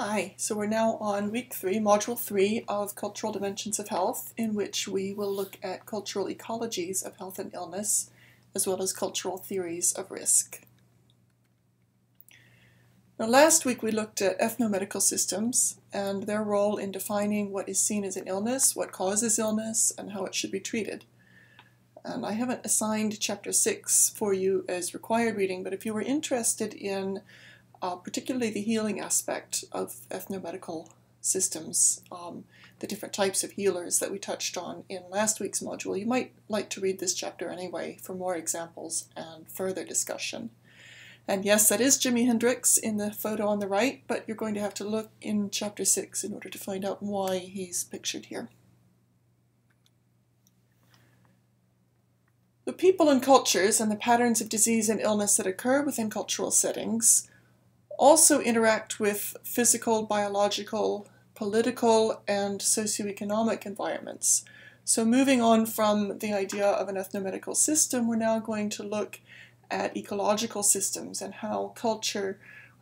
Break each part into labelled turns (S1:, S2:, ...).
S1: Hi, so we're now on week 3, module 3 of Cultural Dimensions of Health, in which we will look at cultural ecologies of health and illness, as well as cultural theories of risk. Now, last week we looked at ethnomedical systems and their role in defining what is seen as an illness, what causes illness, and how it should be treated. And I haven't assigned chapter 6 for you as required reading, but if you were interested in particularly the healing aspect of ethnomedical systems, the different types of healers that we touched on in last week's module, you might like to read this chapter anyway for more examples and further discussion. And yes, that is Jimi Hendrix in the photo on the right, but you're going to have to look in chapter 6 in order to find out why he's pictured here. The people and cultures and the patterns of disease and illness that occur within cultural settings also interact with physical, biological, political, and socioeconomic environments. So moving on from the idea of an ethnomedical system, we're now going to look at ecological systems and how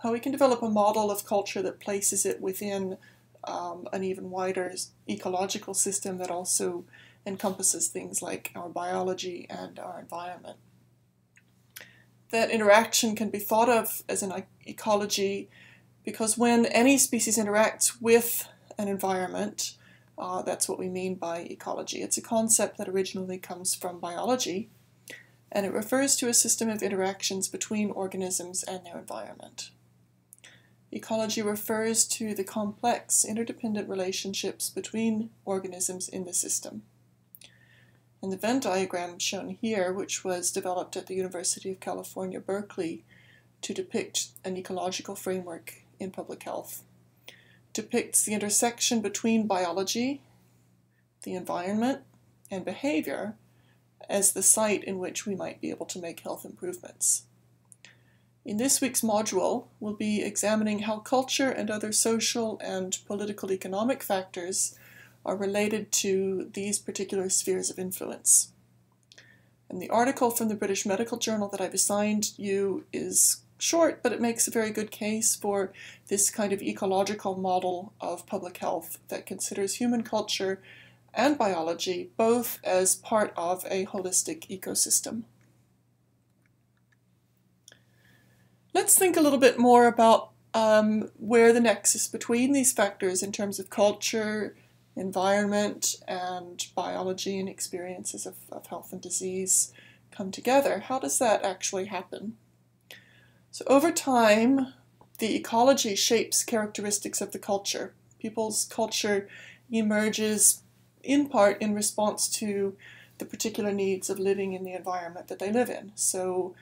S1: we can develop a model of culture that places it within an even wider ecological system that also encompasses things like our biology and our environment. That interaction can be thought of as an ecology because when any species interacts with an environment, that's what we mean by ecology. It's a concept that originally comes from biology, and it refers to a system of interactions between organisms and their environment. Ecology refers to the complex, interdependent relationships between organisms in the system. And the Venn diagram shown here, which was developed at the University of California, Berkeley, to depict an ecological framework in public health, depicts the intersection between biology, the environment, and behavior as the site in which we might be able to make health improvements. In this week's module, we'll be examining how culture and other social and political economic factors are related to these particular spheres of influence. And the article from the British Medical Journal that I've assigned you is short, but it makes a very good case for this kind of ecological model of public health that considers human culture and biology both as part of a holistic ecosystem. Let's think a little bit more about where the nexus between these factors in terms of culture, environment, and biology and experiences of health and disease come together. How does that actually happen? So over time, the ecology shapes characteristics of the culture. People's culture emerges in part in response to the particular needs of living in the environment that they live in. So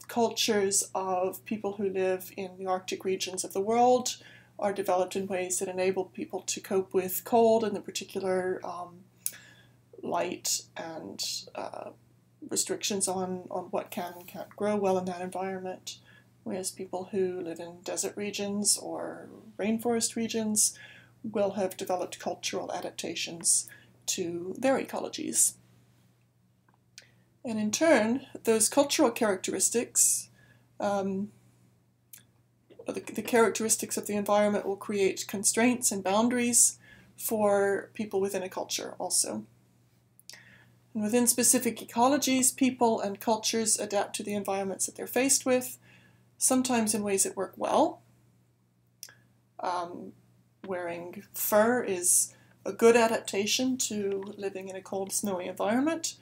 S1: cultures of people who live in the Arctic regions of the world are developed in ways that enable people to cope with cold and the particular light and restrictions on what can and can't grow well in that environment, whereas people who live in desert regions or rainforest regions will have developed cultural adaptations to their ecologies. And in turn, those cultural characteristics the characteristics of the environment will create constraints and boundaries for people within a culture also. And within specific ecologies, people and cultures adapt to the environments that they're faced with, sometimes in ways that work well. Wearing fur is a good adaptation to living in a cold, snowy environment.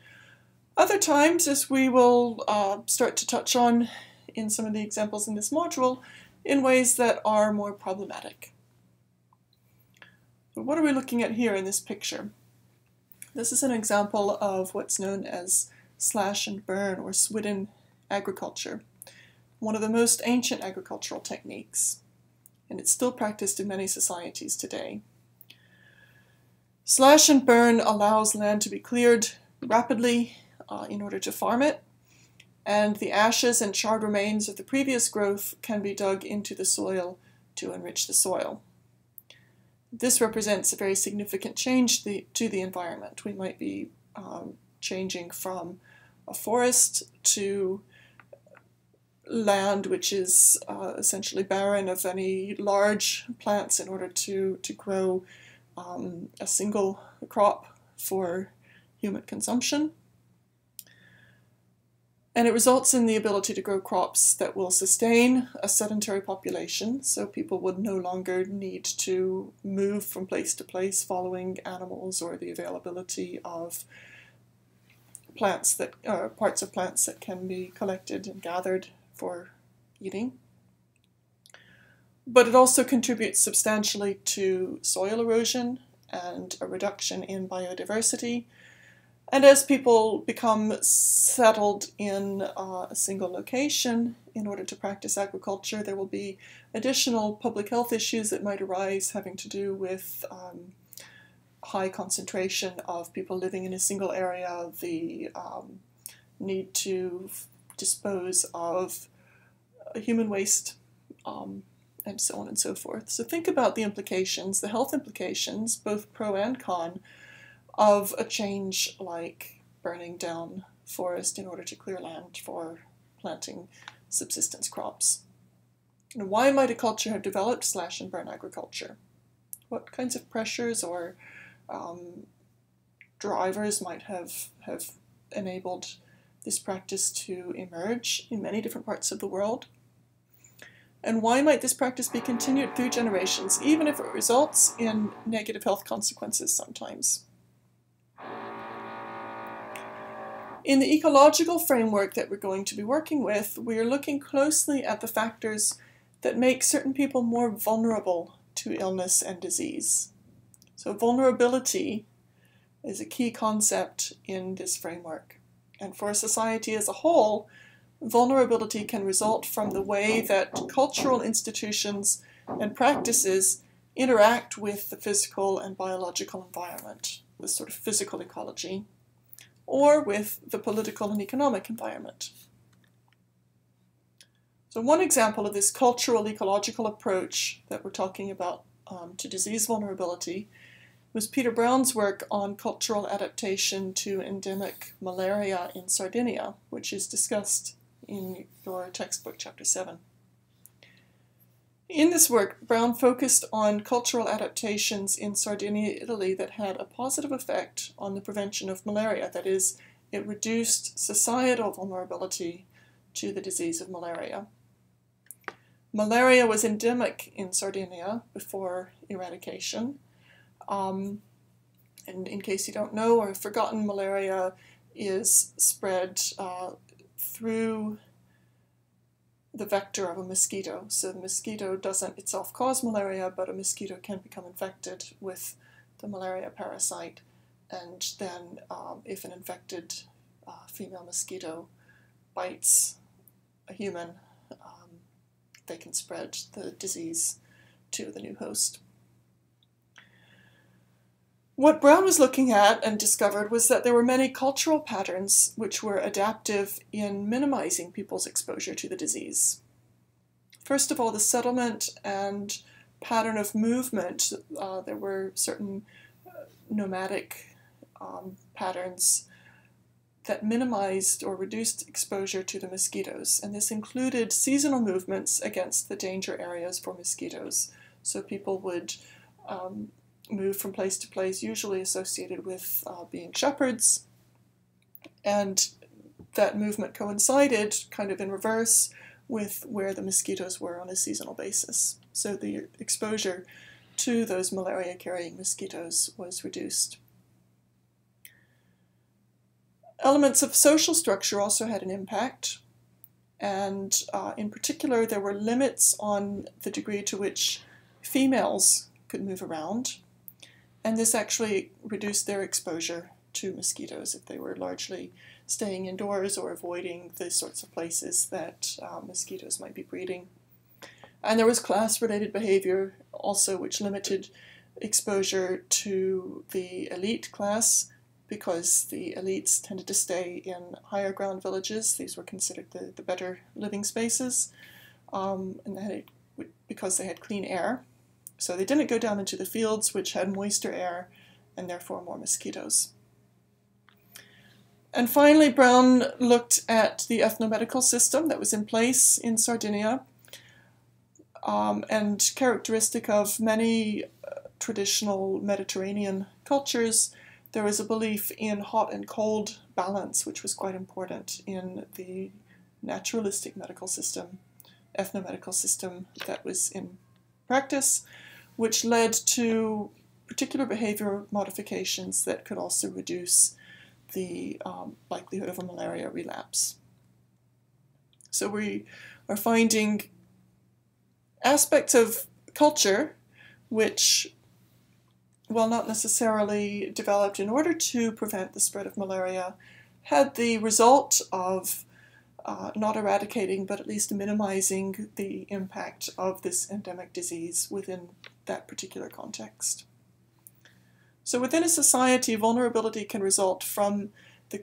S1: Other times, as we will start to touch on in some of the examples in this module, in ways that are more problematic. So what are we looking at here in this picture? This is an example of what's known as slash and burn or swidden agriculture, one of the most ancient agricultural techniques, and it's still practiced in many societies today. Slash and burn allows land to be cleared rapidly in order to farm it, and the ashes and charred remains of the previous growth can be dug into the soil to enrich the soil. This represents a very significant change to the environment. We might be changing from a forest to land which is essentially barren of any large plants in order to grow a single crop for human consumption. And it results in the ability to grow crops that will sustain a sedentary population, so people would no longer need to move from place to place following animals or the availability of plants that parts of plants that can be collected and gathered for eating. But it also contributes substantially to soil erosion and a reduction in biodiversity. And as people become settled in a single location in order to practice agriculture, there will be additional public health issues that might arise having to do with high concentration of people living in a single area, the need to dispose of human waste, and so on and so forth. So think about the implications, the health implications, both pro and con, of a change like burning down forest in order to clear land for planting subsistence crops. And why might a culture have developed slash and burn agriculture? What kinds of pressures or drivers might have enabled this practice to emerge in many different parts of the world? And why might this practice be continued through generations, even if it results in negative health consequences sometimes? In the ecological framework that we're going to be working with, we are looking closely at the factors that make certain people more vulnerable to illness and disease. So vulnerability is a key concept in this framework. And for a society as a whole, vulnerability can result from the way that cultural institutions and practices interact with the physical and biological environment, this sort of physical ecology, or with the political and economic environment. So one example of this cultural ecological approach that we're talking about to disease vulnerability was Peter Brown's work on cultural adaptation to endemic malaria in Sardinia, which is discussed in your textbook, Chapter 7. In this work, Brown focused on cultural adaptations in Sardinia, Italy, that had a positive effect on the prevention of malaria. That is, it reduced societal vulnerability to the disease of malaria. Malaria was endemic in Sardinia before eradication. And in case you don't know or have forgotten, malaria is spread through the vector of a mosquito. So the mosquito doesn't itself cause malaria, but a mosquito can become infected with the malaria parasite. And then if an infected female mosquito bites a human, they can spread the disease to the new host. What Brown was looking at and discovered was that there were many cultural patterns which were adaptive in minimizing people's exposure to the disease. First of all, the settlement and pattern of movement. There were certain nomadic patterns that minimized or reduced exposure to the mosquitoes, and this included seasonal movements against the danger areas for mosquitoes. So people would move from place to place, usually associated with being shepherds, and that movement coincided, kind of in reverse, with where the mosquitoes were on a seasonal basis. So the exposure to those malaria-carrying mosquitoes was reduced. Elements of social structure also had an impact, and in particular there were limits on the degree to which females could move around, and this actually reduced their exposure to mosquitoes if they were largely staying indoors or avoiding the sorts of places that mosquitoes might be breeding. And there was class-related behavior also which limited exposure to the elite class, because the elites tended to stay in higher ground villages. These were considered the better living spaces, and because they had clean air. So they didn't go down into the fields, which had moister air and therefore more mosquitoes. And finally, Brown looked at the ethnomedical system that was in place in Sardinia, and characteristic of many traditional Mediterranean cultures, there was a belief in hot and cold balance, which was quite important in the naturalistic medical system, ethnomedical system that was in practice, which led to particular behavior modifications that could also reduce the likelihood of a malaria relapse. So we are finding aspects of culture which, while not necessarily developed in order to prevent the spread of malaria, had the result of not eradicating, but at least minimizing the impact of this endemic disease within that particular context. So within a society, vulnerability can result from the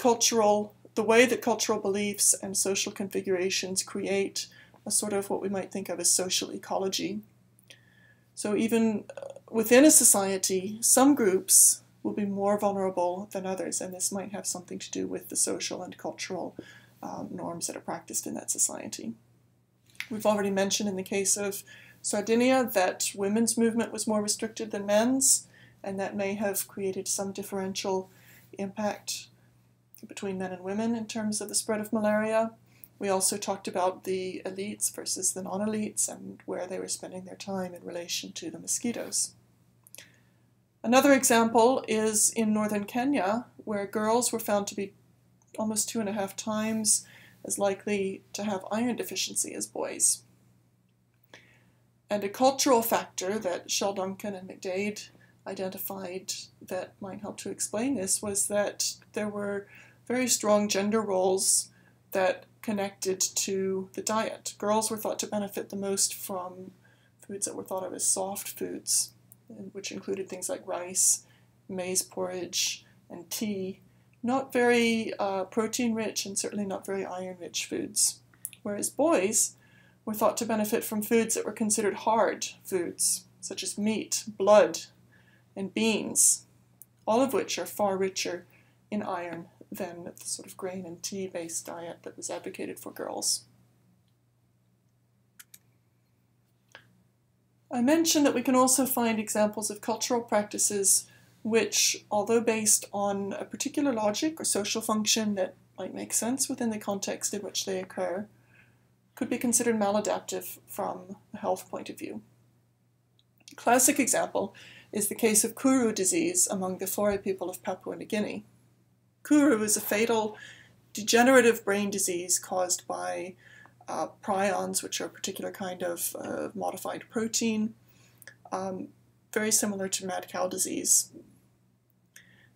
S1: way that cultural beliefs and social configurations create a sort of what we might think of as social ecology. So even within a society, some groups will be more vulnerable than others, and this might have something to do with the social and cultural norms that are practiced in that society. We've already mentioned in the case of Sardinia that women's movement was more restricted than men's, and that may have created some differential impact between men and women in terms of the spread of malaria. We also talked about the elites versus the non-elites and where they were spending their time in relation to the mosquitoes. Another example is in northern Kenya, where girls were found to be almost 2.5 times as likely to have iron deficiency as boys. And a cultural factor that Shell Duncan and McDade identified that might help to explain this was that there were very strong gender roles that connected to the diet. Girls were thought to benefit the most from foods that were thought of as soft foods, which included things like rice, maize porridge, and tea. Not very protein-rich and certainly not very iron-rich foods. Whereas boys were thought to benefit from foods that were considered hard foods, such as meat, blood, and beans, all of which are far richer in iron than the sort of grain and tea-based diet that was advocated for girls. I mentioned that we can also find examples of cultural practices which, although based on a particular logic or social function that might make sense within the context in which they occur, could be considered maladaptive from a health point of view. A classic example is the case of Kuru disease among the Fore people of Papua New Guinea. Kuru is a fatal degenerative brain disease caused by prions, which are a particular kind of modified protein, very similar to mad cow disease.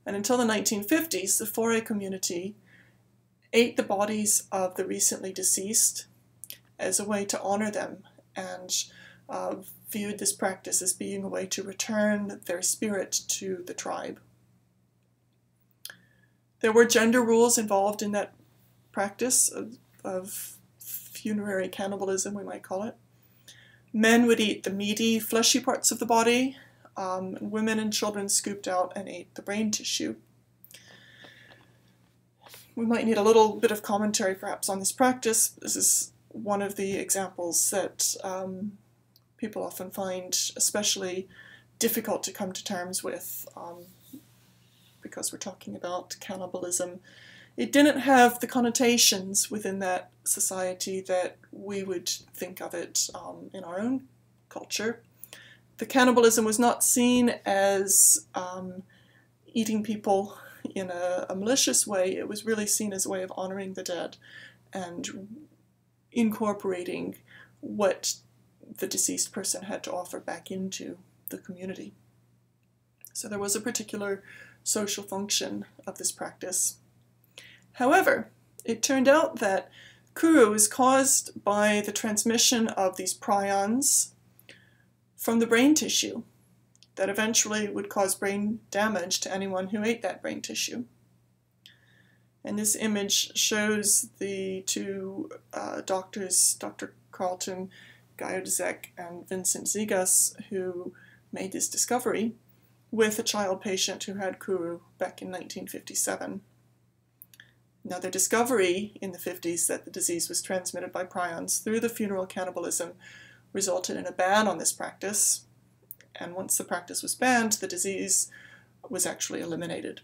S1: And until the 1950s, the Fore community ate the bodies of the recently deceased as a way to honor them, and viewed this practice as being a way to return their spirit to the tribe. There were gender rules involved in that practice of funerary cannibalism, we might call it. Men would eat the meaty, fleshy parts of the body. Women and children scooped out and ate the brain tissue. We might need a little bit of commentary perhaps on this practice. This is one of the examples that people often find especially difficult to come to terms with because we're talking about cannibalism. It didn't have the connotations within that society that we would think of it in our own culture. The cannibalism was not seen as eating people in a malicious way. It was really seen as a way of honoring the dead and incorporating what the deceased person had to offer back into the community. So there was a particular social function of this practice. However, it turned out that Kuru is caused by the transmission of these prions from the brain tissue that eventually would cause brain damage to anyone who ate that brain tissue. And this image shows the two doctors, Dr. Carlton Gajodezek and Vincent Zigas, who made this discovery with a child patient who had Kuru back in 1957. Now, the discovery in the 50s that the disease was transmitted by prions through the funeral cannibalism resulted in a ban on this practice, and once the practice was banned, the disease was actually eliminated.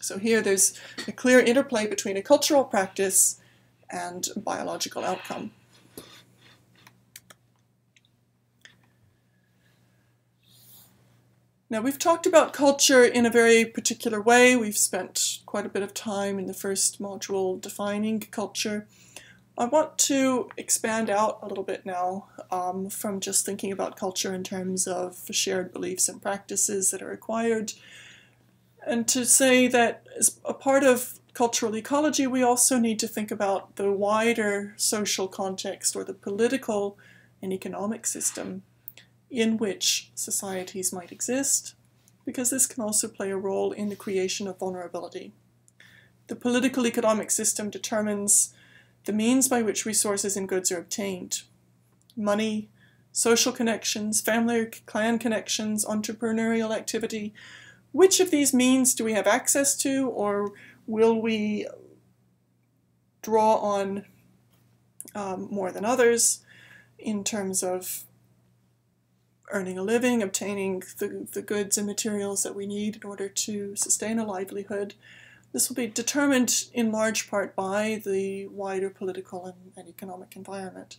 S1: So here there's a clear interplay between a cultural practice and biological outcome. Now, we've talked about culture in a very particular way. We've spent quite a bit of time in the first module defining culture. I want to expand out a little bit now from just thinking about culture in terms of shared beliefs and practices that are acquired, and to say that as a part of cultural ecology, we also need to think about the wider social context or the political and economic system in which societies might exist, because this can also play a role in the creation of vulnerability. The political economic system determines the means by which resources and goods are obtained. Money, social connections, family or clan connections, entrepreneurial activity. Which of these means do we have access to, or will we draw on more than others in terms of earning a living, obtaining the goods and materials that we need in order to sustain a livelihood? This will be determined in large part by the wider political and economic environment.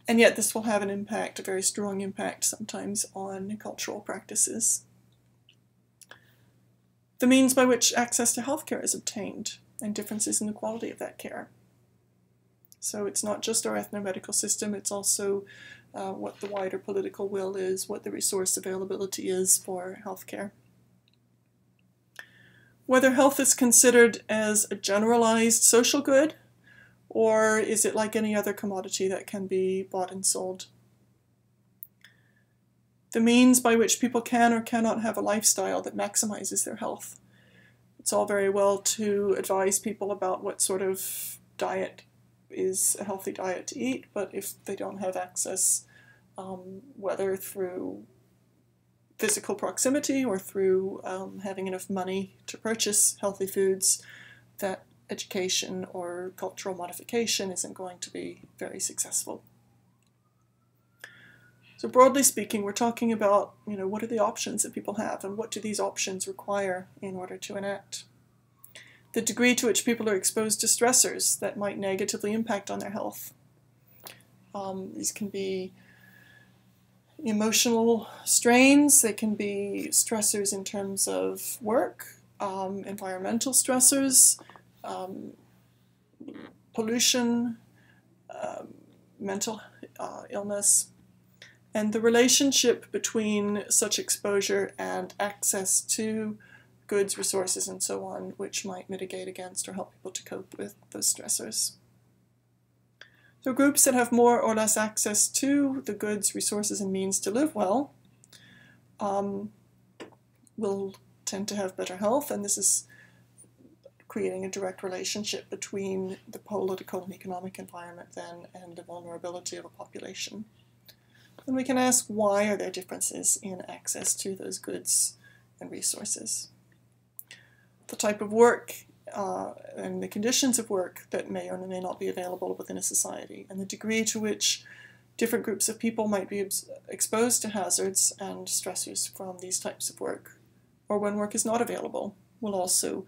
S1: And yet this will have an impact, a very strong impact sometimes, on cultural practices. The means by which access to healthcare is obtained, and differences in the quality of that care. So it's not just our ethno-medical system, it's also what the wider political will is, what the resource availability is for healthcare. Whether health is considered as a generalized social good, or is it like any other commodity that can be bought and sold? The means by which people can or cannot have a lifestyle that maximizes their health. It's all very well to advise people about what sort of diet is a healthy diet to eat, but if they don't have access, whether through physical proximity or through having enough money to purchase healthy foods, that education or cultural modification isn't going to be very successful. So broadly speaking, we're talking about, what are the options that people have, and what do these options require in order to enact? The degree to which people are exposed to stressors that might negatively impact on their health. These can be emotional strains, they can be stressors in terms of work, environmental stressors, pollution, mental illness, and the relationship between such exposure and access to goods, resources, and so on, which might mitigate against or help people to cope with those stressors. So groups that have more or less access to the goods, resources, and means to live well will tend to have better health, and this is creating a direct relationship between the political and economic environment then and the vulnerability of a population. And we can ask, why are there differences in access to those goods and resources? The type of work and the conditions of work that may or may not be available within a society, and the degree to which different groups of people might be exposed to hazards and stressors from these types of work, or when work is not available, will also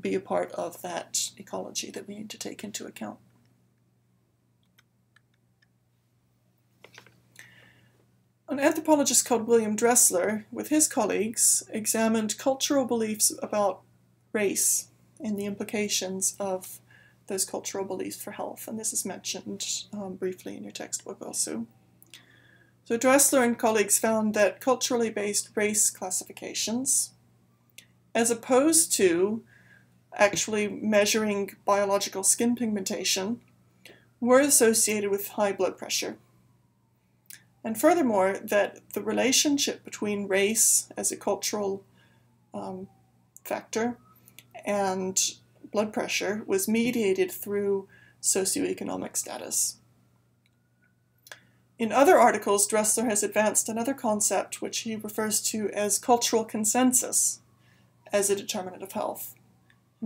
S1: be a part of that ecology that we need to take into account. An anthropologist called William Dressler, with his colleagues, examined cultural beliefs about race and the implications of those cultural beliefs for health, and this is mentioned briefly in your textbook also. So Dressler and colleagues found that culturally based race classifications, as opposed to actually measuring biological skin pigmentation, were associated with high blood pressure. And furthermore, that the relationship between race as a cultural factor and blood pressure was mediated through socioeconomic status. In other articles, Dressler has advanced another concept which he refers to as cultural consensus as a determinant of health.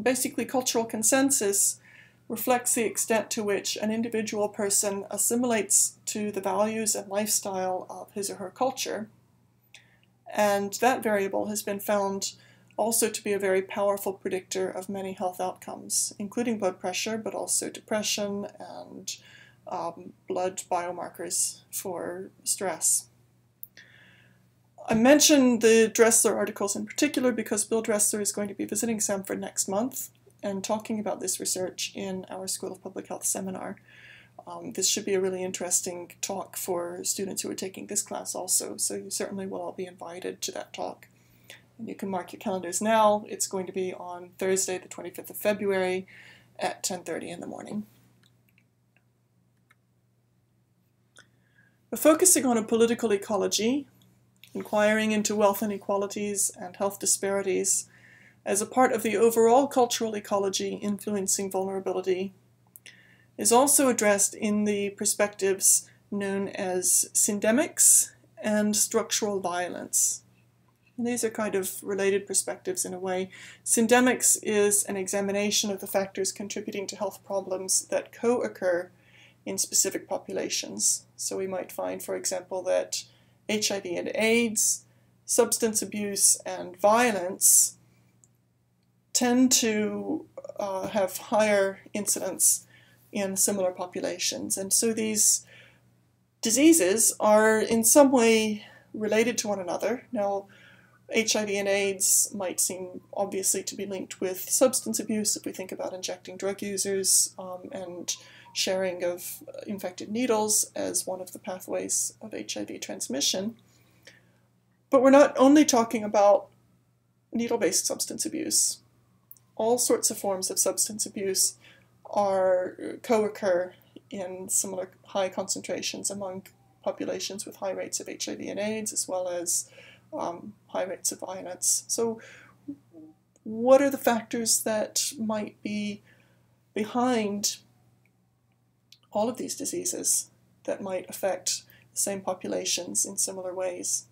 S1: Basically, cultural consensus reflects the extent to which an individual person assimilates to the values and lifestyle of his or her culture. And that variable has been found also to be a very powerful predictor of many health outcomes, including blood pressure, but also depression and blood biomarkers for stress. I mentioned the Dressler articles in particular because Bill Dressler is going to be visiting Samford next month and talking about this research in our School of Public Health seminar. This should be a really interesting talk for students who are taking this class also, so you certainly will all be invited to that talk. And you can mark your calendars now. It's going to be on Thursday, the 25th of February at 10:30 in the morning. We're focusing on a political ecology, inquiring into wealth inequalities and health disparities as a part of the overall cultural ecology influencing vulnerability, is also addressed in the perspectives known as syndemics and structural violence. And these are kind of related perspectives in a way. Syndemics is an examination of the factors contributing to health problems that co-occur in specific populations. So we might find, for example, that HIV and AIDS, substance abuse, and violence tend to have higher incidence in similar populations. And so these diseases are in some way related to one another. Now, HIV and AIDS might seem obviously to be linked with substance abuse if we think about injecting drug users and sharing of infected needles as one of the pathways of HIV transmission. But we're not only talking about needle-based substance abuse. All sorts of forms of substance abuse co-occur in similar high concentrations among populations with high rates of HIV and AIDS, as well as high rates of violence. So what are the factors that might be behind all of these diseases that might affect the same populations in similar ways?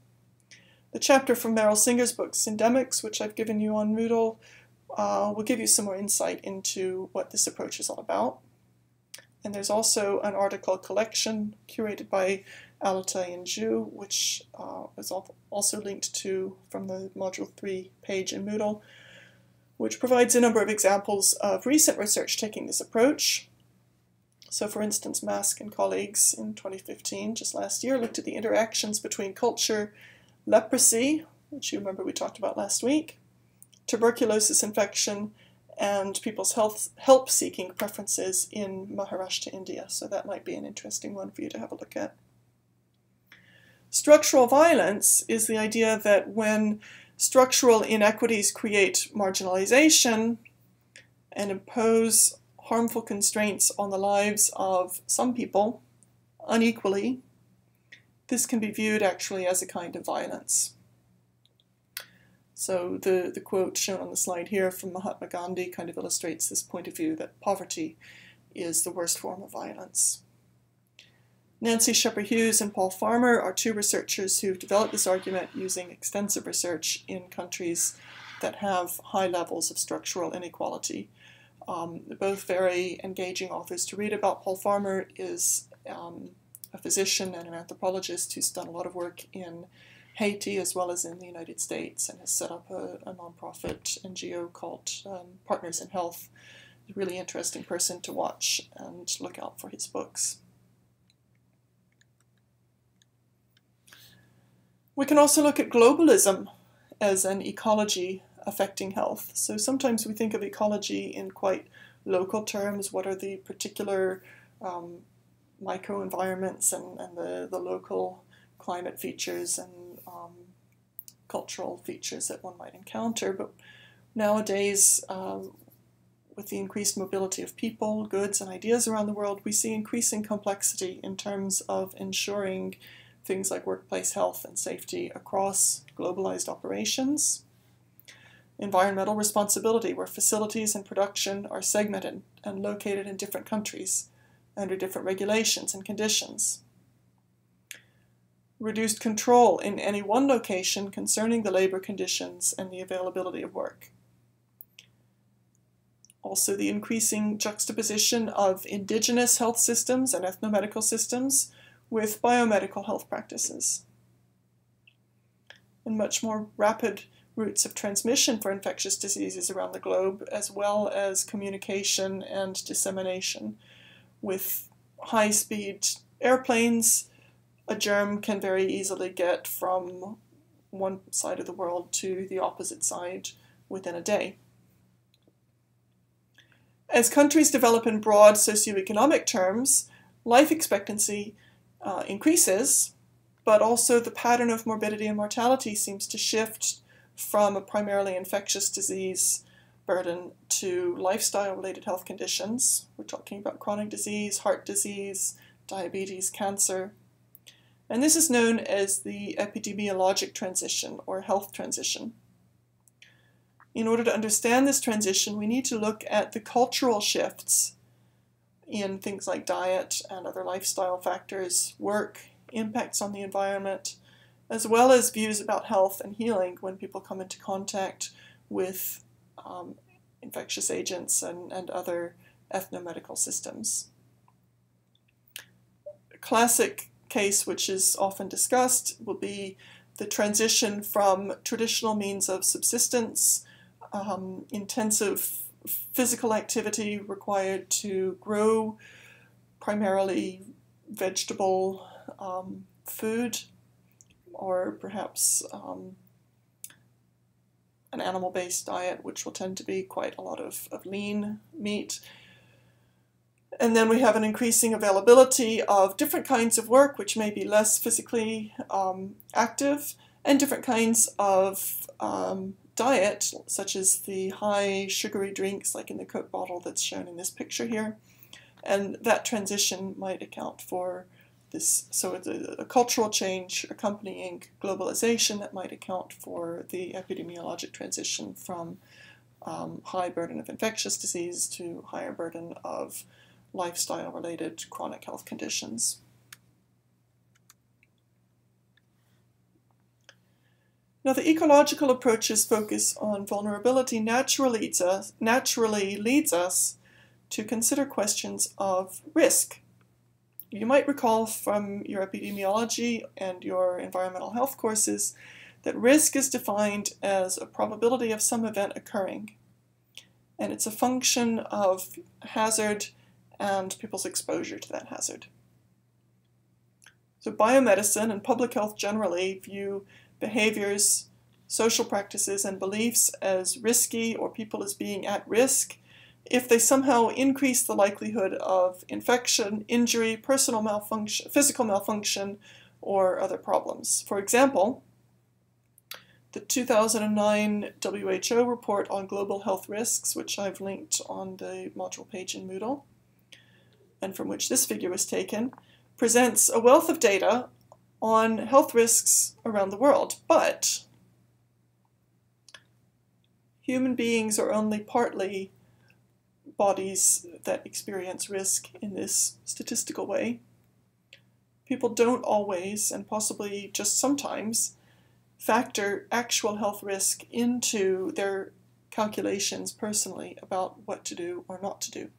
S1: The chapter from Meryl Singer's book, Syndemics, which I've given you on Moodle, will give you some more insight into what this approach is all about. And there's also an article collection curated by Alata and Zhu, which is also linked to from the Module 3 page in Moodle, which provides a number of examples of recent research taking this approach. So for instance, Mask and colleagues in 2015, just last year, looked at the interactions between culture, leprosy, which you remember we talked about last week, tuberculosis infection, and people's help-seeking preferences in Maharashtra, India. So that might be an interesting one for you to have a look at. Structural violence is the idea that when structural inequities create marginalization and impose harmful constraints on the lives of some people unequally, this can be viewed actually as a kind of violence. So the quote shown on the slide here from Mahatma Gandhi kind of illustrates this point of view that poverty is the worst form of violence. Nancy Shepherd-Hughes and Paul Farmer are two researchers who've developed this argument using extensive research in countries that have high levels of structural inequality. They're both very engaging authors to read about. Paul Farmer is a physician and an anthropologist who's done a lot of work in Haiti as well as in the United States and has set up a nonprofit NGO called Partners in Health. A really interesting person to watch and look out for his books. We can also look at globalism as an ecology affecting health. So sometimes we think of ecology in quite local terms. What are the particular microenvironments and the local climate features and cultural features that one might encounter. But nowadays, with the increased mobility of people, goods, and ideas around the world, we see increasing complexity in terms of ensuring things like workplace health and safety across globalized operations. Environmental responsibility, where facilities and production are segmented and located in different countries under different regulations and conditions. Reduced control in any one location concerning the labor conditions and the availability of work. Also, the increasing juxtaposition of indigenous health systems and ethnomedical systems with biomedical health practices. And much more rapid routes of transmission for infectious diseases around the globe, as well as communication and dissemination. With high-speed airplanes, a germ can very easily get from one side of the world to the opposite side within a day. As countries develop in broad socioeconomic terms, life expectancy increases, but also the pattern of morbidity and mortality seems to shift from a primarily infectious disease burden to lifestyle-related health conditions. We're talking about chronic disease, heart disease, diabetes, cancer. And this is known as the epidemiologic transition or health transition. In order to understand this transition, we need to look at the cultural shifts in things like diet and other lifestyle factors, work, impacts on the environment, as well as views about health and healing when people come into contact with infectious agents and other ethnomedical systems. A classic case which is often discussed will be the transition from traditional means of subsistence, intensive physical activity required to grow primarily vegetable food, or perhaps an animal-based diet, which will tend to be quite a lot of lean meat. And then we have an increasing availability of different kinds of work, which may be less physically active, and different kinds of diet, such as the high sugary drinks, like in the Coke bottle that's shown in this picture here. And that transition might account for this, so a cultural change accompanying globalization that might account for the epidemiologic transition from high burden of infectious disease to higher burden of lifestyle-related chronic health conditions. Now, the ecological approach's focus on vulnerability naturally leads us to consider questions of risk. You might recall from your epidemiology and your environmental health courses that risk is defined as a probability of some event occurring, and it's a function of hazard and people's exposure to that hazard. So biomedicine and public health generally view behaviors, social practices, and beliefs as risky, or people as being at risk, if they somehow increase the likelihood of infection, injury, personal malfunction, physical malfunction, or other problems. For example, the 2009 WHO report on global health risks, which I've linked on the module page in Moodle, and from which this figure was taken, presents a wealth of data on health risks around the world, but human beings are only partly bodies that experience risk in this statistical way. People don't always, and possibly just sometimes, factor actual health risk into their calculations personally about what to do or not to do.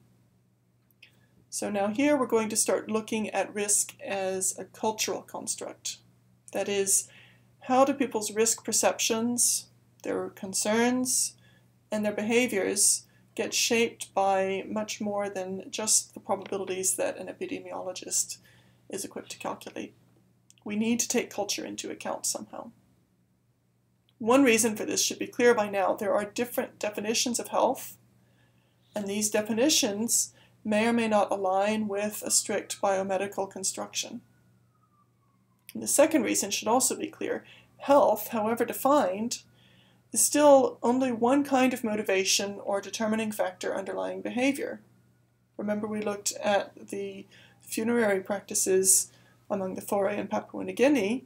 S1: So now here we're going to start looking at risk as a cultural construct. That is, how do people's risk perceptions, their concerns, and their behaviors get shaped by much more than just the probabilities that an epidemiologist is equipped to calculate. We need to take culture into account somehow. One reason for this should be clear by now. There are different definitions of health, and these definitions may or may not align with a strict biomedical construction. And the second reason should also be clear. Health, however defined, is still only one kind of motivation or determining factor underlying behavior. Remember, we looked at the funerary practices among the Faroe and Papua New Guinea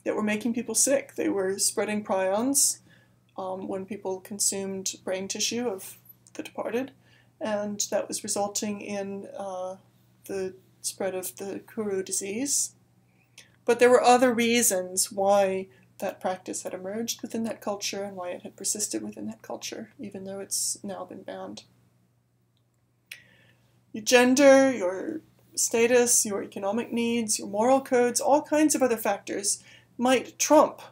S1: that were making people sick. They were spreading prions when people consumed brain tissue of the departed, and that was resulting in the spread of the Kuru disease. But there were other reasons why that practice had emerged within that culture and why it had persisted within that culture, even though it's now been banned. Your gender, your status, your economic needs, your moral codes, all kinds of other factors might trump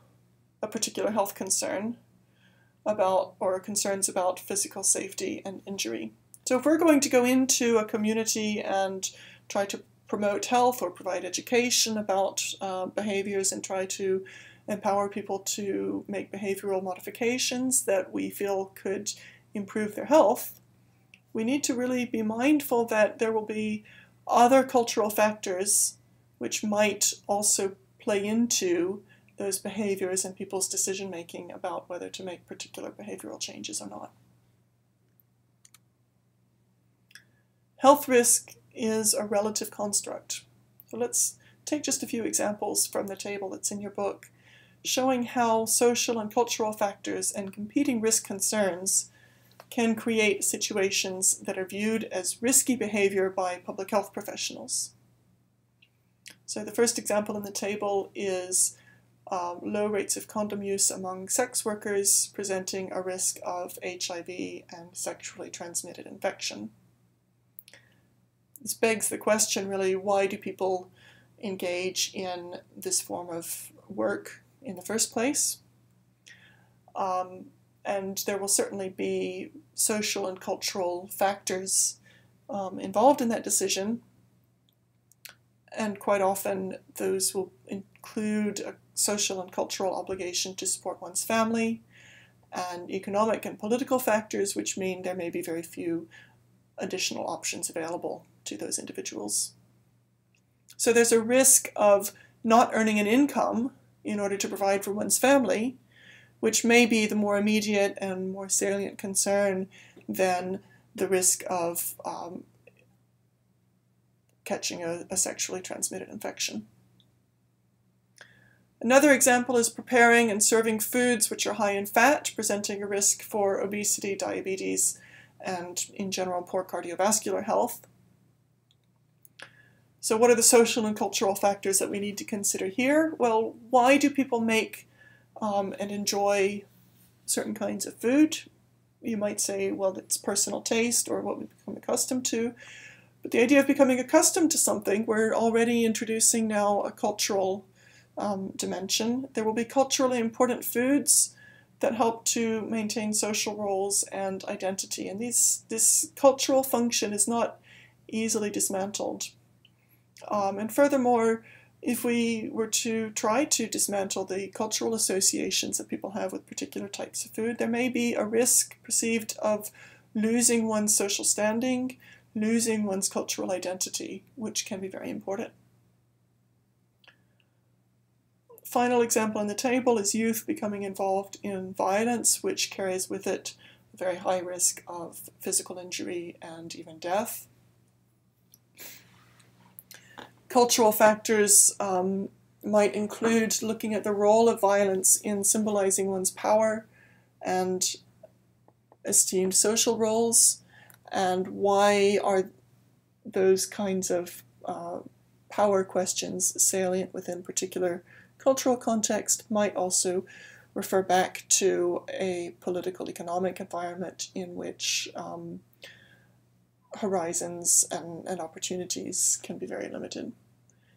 S1: a particular health concern about, or concerns about physical safety and injury. So if we're going to go into a community and try to promote health or provide education about behaviors and try to empower people to make behavioral modifications that we feel could improve their health, we need to really be mindful that there will be other cultural factors which might also play into those behaviors and people's decision making about whether to make particular behavioral changes or not. Health risk is a relative construct. So let's take just a few examples from the table that's in your book, showing how social and cultural factors and competing risk concerns can create situations that are viewed as risky behavior by public health professionals. So the first example in the table is low rates of condom use among sex workers presenting a risk of HIV and sexually transmitted infection. This begs the question, really, why do people engage in this form of work in the first place? And there will certainly be social and cultural factors involved in that decision. And quite often those will include a social and cultural obligation to support one's family, and economic and political factors, which mean there may be very few additional options available to those individuals. So there's a risk of not earning an income in order to provide for one's family, which may be the more immediate and more salient concern than the risk of catching a sexually transmitted infection. Another example is preparing and serving foods which are high in fat, presenting a risk for obesity, diabetes, and in general poor cardiovascular health. So what are the social and cultural factors that we need to consider here? Well, why do people make and enjoy certain kinds of food? You might say, well, it's personal taste or what we become accustomed to. But the idea of becoming accustomed to something, we're already introducing now a cultural dimension. There will be culturally important foods that help to maintain social roles and identity. And this cultural function is not easily dismantled. And furthermore, if we were to try to dismantle the cultural associations that people have with particular types of food, there may be a risk perceived of losing one's social standing, losing one's cultural identity, which can be very important. Final example on the table is youth becoming involved in violence, which carries with it a very high risk of physical injury and even death. Cultural factors might include looking at the role of violence in symbolizing one's power and esteemed social roles, and why are those kinds of power questions salient within particular cultural context. Might also refer back to a political economic environment in which horizons and opportunities can be very limited.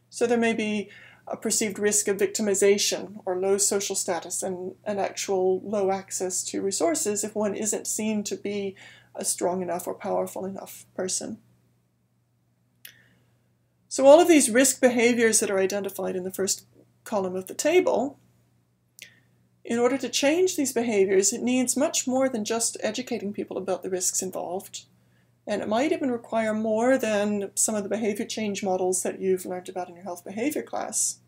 S1: So there may be a perceived risk of victimization or low social status and an actual low access to resources if one isn't seen to be a strong enough or powerful enough person. So all of these risk behaviors that are identified in the first column of the table, in order to change these behaviors, it needs much more than just educating people about the risks involved. And it might even require more than some of the behavior change models that you've learned about in your health behavior class.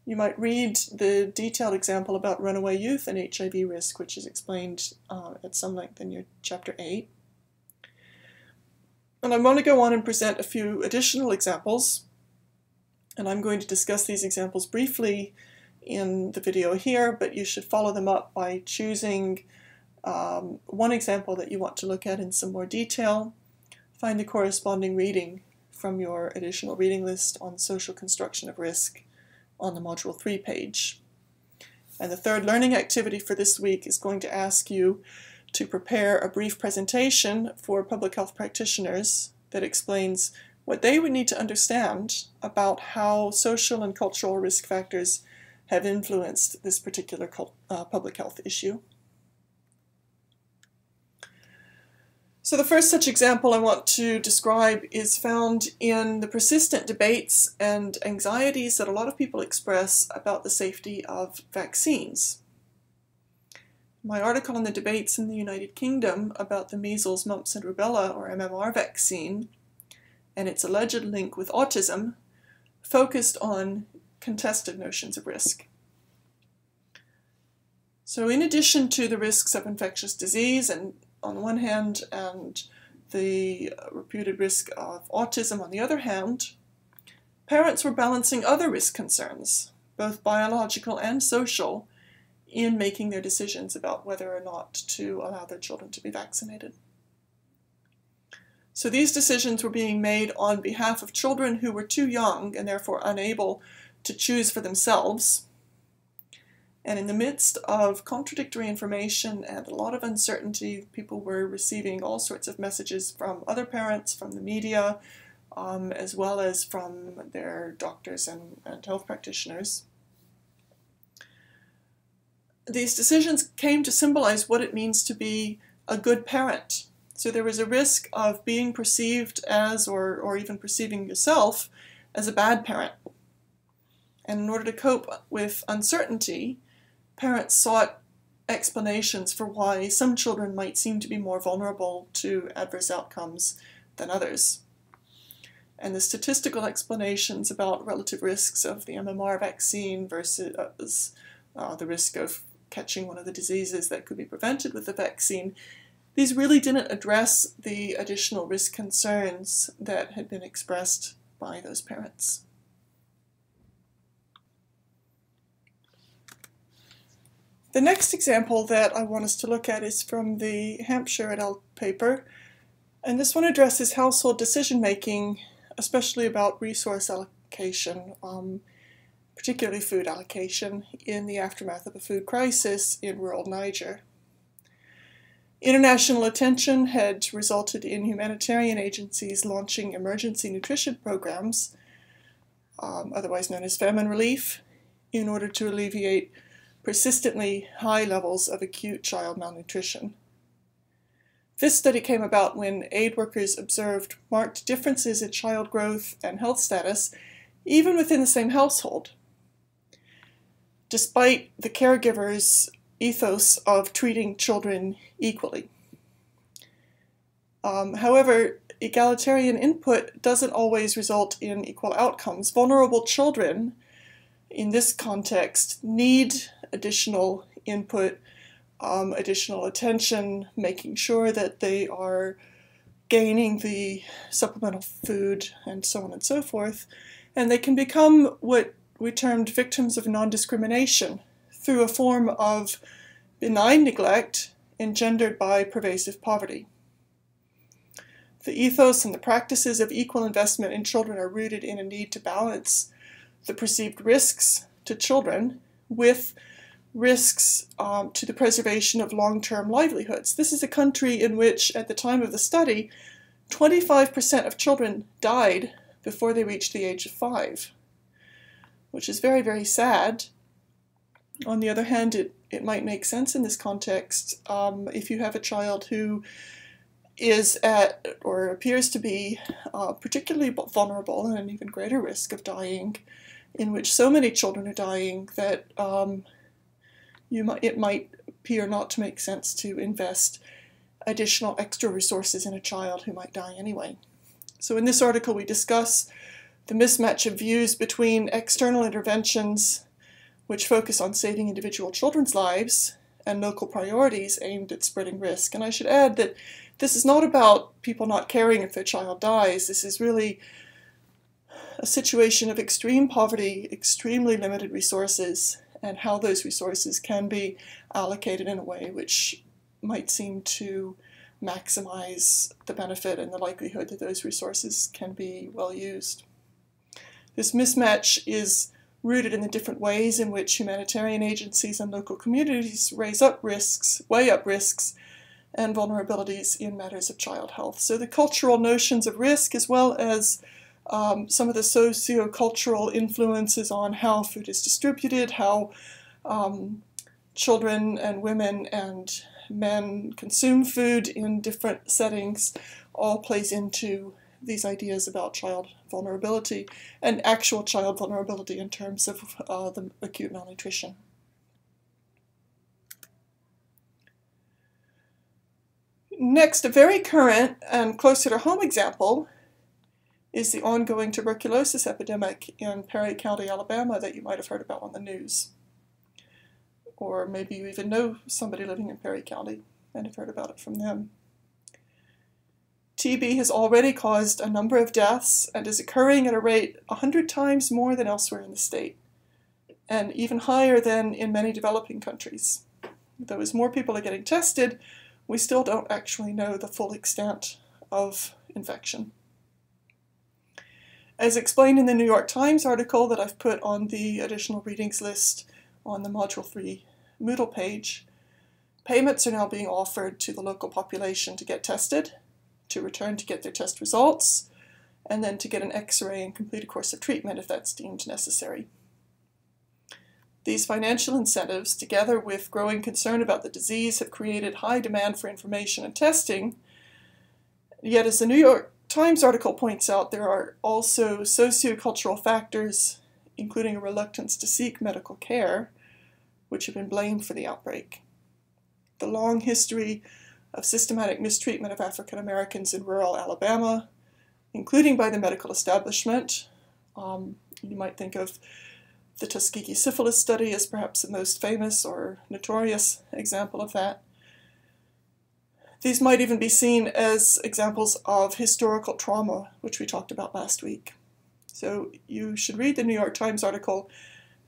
S1: You might read the detailed example about runaway youth and HIV risk, which is explained at some length in your chapter 8. And I'm going to go on and present a few additional examples. And I'm going to discuss these examples briefly in the video here, but you should follow them up by choosing one example that you want to look at in some more detail. Find the corresponding reading from your additional reading list on social construction of risk on the Module 3 page. And the third learning activity for this week is going to ask you to prepare a brief presentation for public health practitioners that explains what they would need to understand about how social and cultural risk factors have influenced this particular public health issue. So the first such example I want to describe is found in the persistent debates and anxieties that a lot of people express about the safety of vaccines. My article on the debates in the United Kingdom about the measles, mumps, and rubella, or MMR vaccine, and its alleged link with autism, focused on contested notions of risk. So in addition to the risks of infectious disease and on the one hand and the reputed risk of autism on the other hand, parents were balancing other risk concerns, both biological and social, in making their decisions about whether or not to allow their children to be vaccinated. So these decisions were being made on behalf of children who were too young and therefore unable to choose for themselves. And in the midst of contradictory information and a lot of uncertainty, people were receiving all sorts of messages from other parents, from the media, as well as from their doctors and health practitioners. These decisions came to symbolize what it means to be a good parent. So there was a risk of being perceived as, or even perceiving yourself, as a bad parent. And in order to cope with uncertainty, parents sought explanations for why some children might seem to be more vulnerable to adverse outcomes than others. And the statistical explanations about relative risks of the MMR vaccine versus the risk of catching one of the diseases that could be prevented with the vaccine, these really didn't address the additional risk concerns that had been expressed by those parents. The next example that I want us to look at is from the Hampshire et al. Paper, and this one addresses household decision-making, especially about resource allocation, particularly food allocation, in the aftermath of a food crisis in rural Niger. International attention had resulted in humanitarian agencies launching emergency nutrition programs, otherwise known as famine relief, in order to alleviate persistently high levels of acute child malnutrition. This study came about when aid workers observed marked differences in child growth and health status, even within the same household, despite the caregivers' ethos of treating children equally. However, egalitarian input doesn't always result in equal outcomes. Vulnerable children, in this context, need additional input, additional attention, making sure that they are gaining the supplemental food, and so on and so forth. And they can become what we termed victims of non-discrimination through a form of benign neglect engendered by pervasive poverty. The ethos and the practices of equal investment in children are rooted in a need to balance the perceived risks to children with risks to the preservation of long-term livelihoods. This is a country in which, at the time of the study, 25% of children died before they reached the age of 5, which is very, very sad. On the other hand, it might make sense in this context if you have a child who is at, or appears to be, particularly vulnerable and an even greater risk of dying, in which so many children are dying that it might appear not to make sense to invest additional extra resources in a child who might die anyway. So in this article we discuss the mismatch of views between external interventions which focus on saving individual children's lives and local priorities aimed at spreading risk. And I should add that this is not about people not caring if their child dies. This is really a situation of extreme poverty, extremely limited resources, and how those resources can be allocated in a way which might seem to maximize the benefit and the likelihood that those resources can be well used. This mismatch is rooted in the different ways in which humanitarian agencies and local communities weigh up risks and vulnerabilities in matters of child health. So the cultural notions of risk, as well as some of the socio-cultural influences on how food is distributed, how children and women and men consume food in different settings, all plays into these ideas about child vulnerability and actual child vulnerability in terms of the acute malnutrition. Next, a very current and closer to home example is the ongoing tuberculosis epidemic in Perry County, Alabama, that you might have heard about on the news. Or maybe you even know somebody living in Perry County and have heard about it from them. TB has already caused a number of deaths and is occurring at a rate 100 times more than elsewhere in the state, and even higher than in many developing countries. Though as more people are getting tested, we still don't actually know the full extent of infection. As explained in the New York Times article that I've put on the additional readings list on the Module 3 Moodle page, payments are now being offered to the local population to get tested, to return to get their test results, and then to get an X-ray and complete a course of treatment if that's deemed necessary. These financial incentives, together with growing concern about the disease, have created high demand for information and testing. Yet, as the New York Times article points out, there are also sociocultural factors, including a reluctance to seek medical care, which have been blamed for the outbreak. The long history of systematic mistreatment of African Americans in rural Alabama, including by the medical establishment. You might think of the Tuskegee syphilis study as perhaps the most famous or notorious example of that. These might even be seen as examples of historical trauma, which we talked about last week. So you should read the New York Times article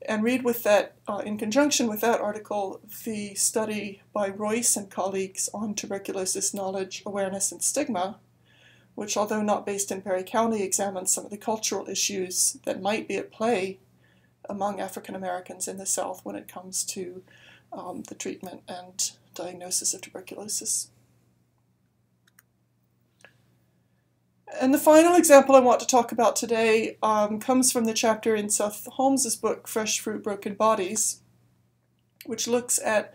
S1: and read with that, in conjunction with that article, the study by Royce and colleagues on tuberculosis knowledge, awareness, and stigma, which, although not based in Perry County, examines some of the cultural issues that might be at play among African Americans in the South when it comes to the treatment and diagnosis of tuberculosis. And the final example I want to talk about today comes from the chapter in Seth Holmes's book, Fresh Fruit, Broken Bodies, which looks at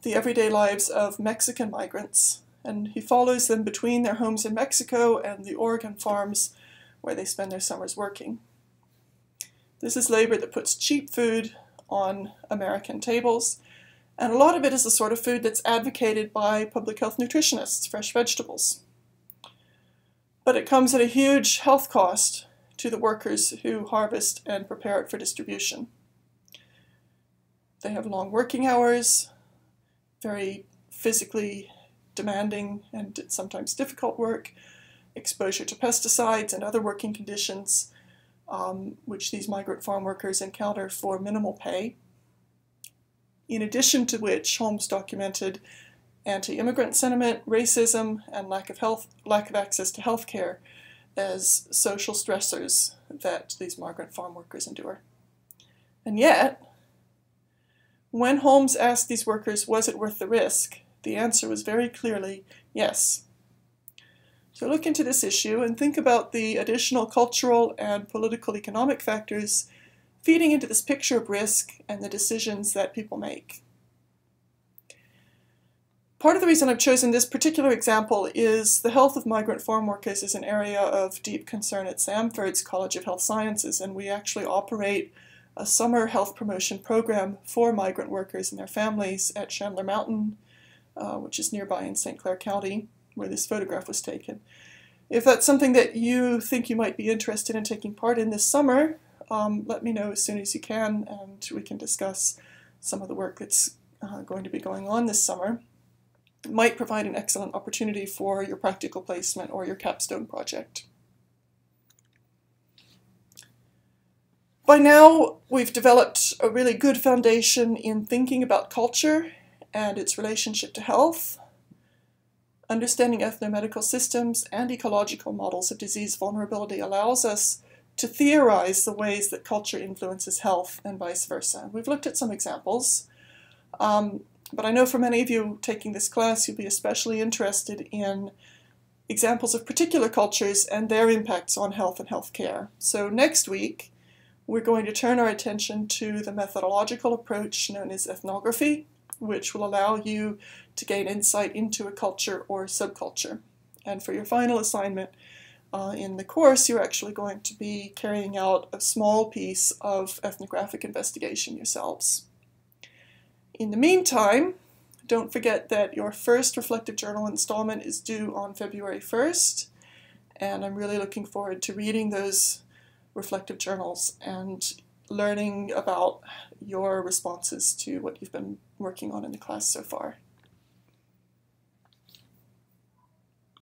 S1: the everyday lives of Mexican migrants. And he follows them between their homes in Mexico and the Oregon farms where they spend their summers working. This is labor that puts cheap food on American tables, and a lot of it is the sort of food that's advocated by public health nutritionists, fresh vegetables. But it comes at a huge health cost to the workers who harvest and prepare it for distribution. They have long working hours, very physically demanding and sometimes difficult work, exposure to pesticides and other working conditions, which these migrant farm workers encounter for minimal pay. In addition to which, Holmes documented anti-immigrant sentiment, racism, and lack of access to health care as social stressors that these migrant farm workers endure. And yet, when Holmes asked these workers, was it worth the risk, the answer was very clearly yes. So look into this issue and think about the additional cultural and political economic factors feeding into this picture of risk and the decisions that people make. Part of the reason I've chosen this particular example is the health of migrant farm workers is an area of deep concern at Samford's College of Health Sciences, and we actually operate a summer health promotion program for migrant workers and their families at Chandler Mountain, which is nearby in St. Clair County, where this photograph was taken. If that's something that you think you might be interested in taking part in this summer, let me know as soon as you can, and we can discuss some of the work that's going to be going on this summer. It might provide an excellent opportunity for your practical placement or your capstone project. By now, we've developed a really good foundation in thinking about culture and its relationship to health, understanding ethnomedical systems and ecological models of disease vulnerability allows us to theorize the ways that culture influences health and vice versa. We've looked at some examples. But I know for many of you taking this class, you'll be especially interested in examples of particular cultures and their impacts on health and healthcare. So next week, we're going to turn our attention to the methodological approach known as ethnography, which will allow you to gain insight into a culture or subculture. And for your final assignment in the course, you're actually going to be carrying out a small piece of ethnographic investigation yourselves. In the meantime, don't forget that your first reflective journal installment is due on February 1st, and I'm really looking forward to reading those reflective journals and learning about your responses to what you've been working on in the class so far.